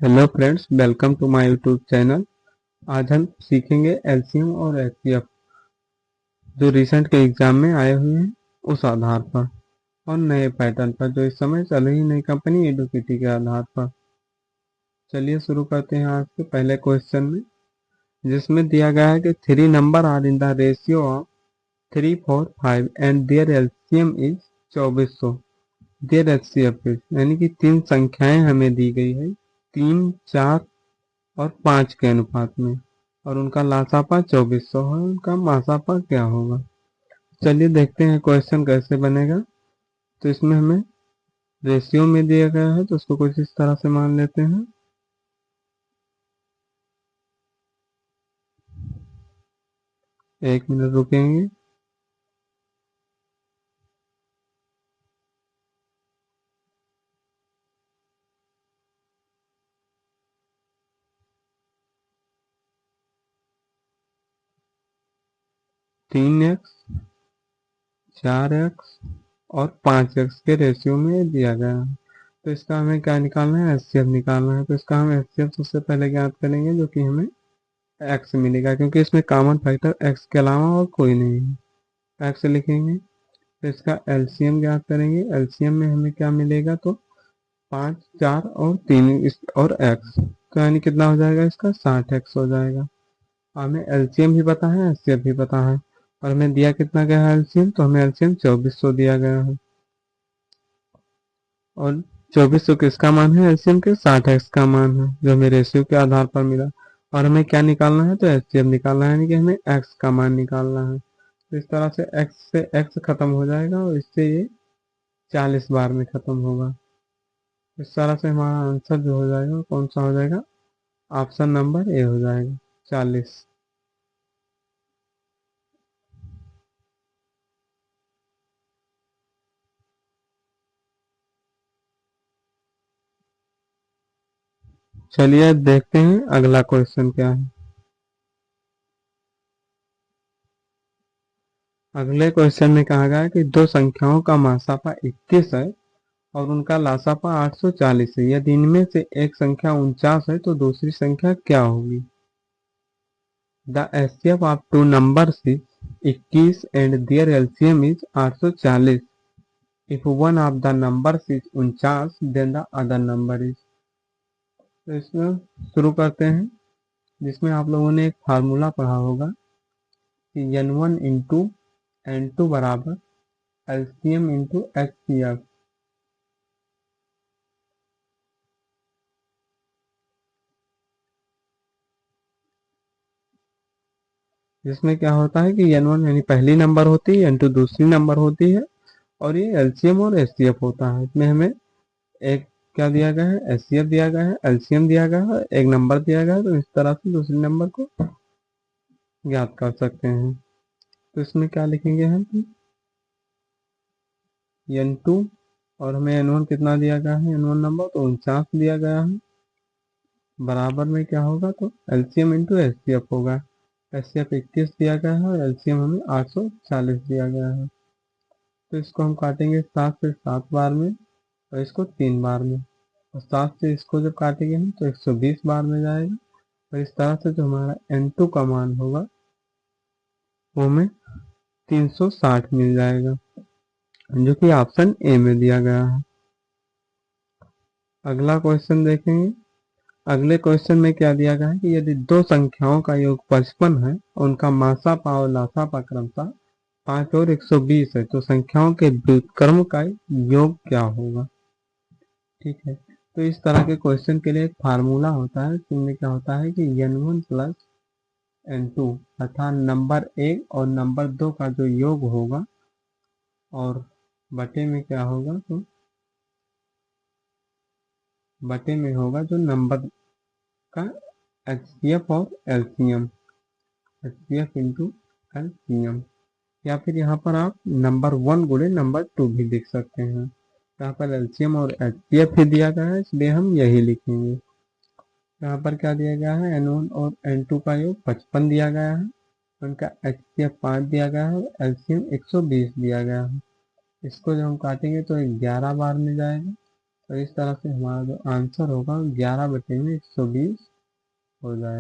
Hello friends, welcome to my YouTube channel. आज हम सीखेंगे एलसीएम और एचसीएफ जो रिसेंट के एग्जाम में आए हुए हैं उस आधार पर और नए पैटर्न पर जो इस समय चल रही नई कंपनी एडुकेटी के आधार पर। चलिए शुरू करते हैं आज के पहले क्वेश्चन में, जिसमें दिया गया है कि three number are in the ratio of 3, 4, 5 and their LCM is 2400। Their HCF is, यानी कि तीन संख्याएं हमें दी गई है 3, 4 और 5 के अनुपात में, और उनका लासापा 2400 है। उनका मासापा क्या होगा? चलिए देखते हैं क्वेश्चन कैसे बनेगा। तो इसमें हमें रेशियो में दिया गया है, तो उसको कुछ इस तरह से मान लेते हैं। एक मिनट रुकेंगे। तीन एक्स, 4x और 5x के रेशियो में दिया गया है। तो इसका हमें क्या निकालना है? एचसीएफ निकालना है। तो इसका हम एचसीएफ सबसे पहले ज्ञात करेंगे, जो कि हमें x मिलेगा, क्योंकि इसमें कॉमन फैक्टर x के अलावा और कोई नहीं है। x लिखेंगे। तो इसका एलसीएम ज्ञात करेंगे। एलसीएम में हमें क्या मिलेगा? तो 5, 4 और 3 और x, तो यानी कितना हो जाएगा? इसका 60x हो जाएगा। हमें एलसीएम भी पता है, एचसीएफ भी पता है, और हमें दिया कितना गया है एलसीएम? तो हमें एलसीएम 2400 दिया गया है। और 2400 किसका मान है? एलसीएम के 60x का मान है, जो हमें रेशियो के आधार पर मिला। और हमें क्या निकालना है? तो एचसीएफ निकालना है, यानी कि हमें x का मान निकालना है। तो इस तरह से x से x खत्म हो जाएगा और इससे ये 40 बार में खत्म होगा। इस तरह से हमारा आंसर जो हो जाएगा कौन सा हो जाएगा? ऑप्शन नंबर ए हो जाएगा, 40। चलिए देखते हैं अगला क्वेश्चन क्या है। अगले क्वेश्चन में कहा गया है कि दो संख्याओं का मासापा 21 है और उनका लासापा 840 है। यदि इनमें से एक संख्या 49 है तो दूसरी संख्या क्या होगी? The HCF of two numbers is 21 and their LCM is 840। If one of the numbers is 49 then the other number is. तो इसमें शुरू करते हैं, जिसमें आप लोगों ने एक फार्मूला पढ़ा होगा कि n1 इंटू n2 बराबर एलसीएम इंटू एचसीएफ। जिसमें क्या होता है कि n1 यानी पहली नंबर होती है, n2 दूसरी नंबर होती है, और ये एलसीएम और एचसीएफ होता है। इसमें हमें एक क्या दिया गया है? एचसीएफ दिया गया है, एलसीएम दिया गया है, एक नंबर दिया गया है। तो इस तरह से दूसरे नंबर को ज्ञात कर सकते हैं। तो इसमें क्या लिखेंगे हम? n2, और हमें n1 कितना दिया गया है? n1 नंबर तो 49 दिया गया है, बराबर में क्या होगा? तो एलसीएम इंटू एचसीएफ होगा। एचसीएफ 21 दिया गया है और एलसीएम हमें 840 दिया गया है। तो इसको हम काटेंगे 7 से 7 बार में, और इसको 3 बार में, और 7 से इसको जब काटेंगे हम तो 120 बार में जाएगा। और इस तरह से जो हमारा n2 का मान होगा वो हमें 360 मिल जाएगा, जो कि ऑप्शन ए में दिया गया है। अगला क्वेश्चन देखेंगे। अगले क्वेश्चन में क्या दिया गया है कि यदि दो संख्याओं का योग 55 है और उनका मासापा और लासापा क्रमशः 5 और 120 है, तो संख्याओं के व्युत्क्रम का योग क्या होगा? ठीक है। तो इस तरह के क्वेश्चन के लिए एक फार्मूला होता है, जिसमें क्या होता है कि n1 प्लस n2 अर्थात नंबर 1 और नंबर 2 का जो योग होगा, और बटे में क्या होगा? तो बटे में होगा जो नंबर का एचसीएफ और एलसीएम, एचसीएफ इंटू एलसीएम। या फिर यहाँ पर आप नंबर 1 गुणे नंबर 2 भी लिख सकते हैं। यहाँ पर एलसीएम और एचसीएफ ही दिया गया है, इसलिए हम यही लिखेंगे। यहाँ पर क्या दिया गया है? n1 और n2 का योग 55 दिया गया है, उनका एचसीएफ 5 दिया गया है और एलसीएम 120 दिया गया है। इसको जब हम काटेंगे तो 11 बार में जाएगा, तो इस तरह से हमारा जो आंसर होगा 11 बटे में 120 हो जाएगा।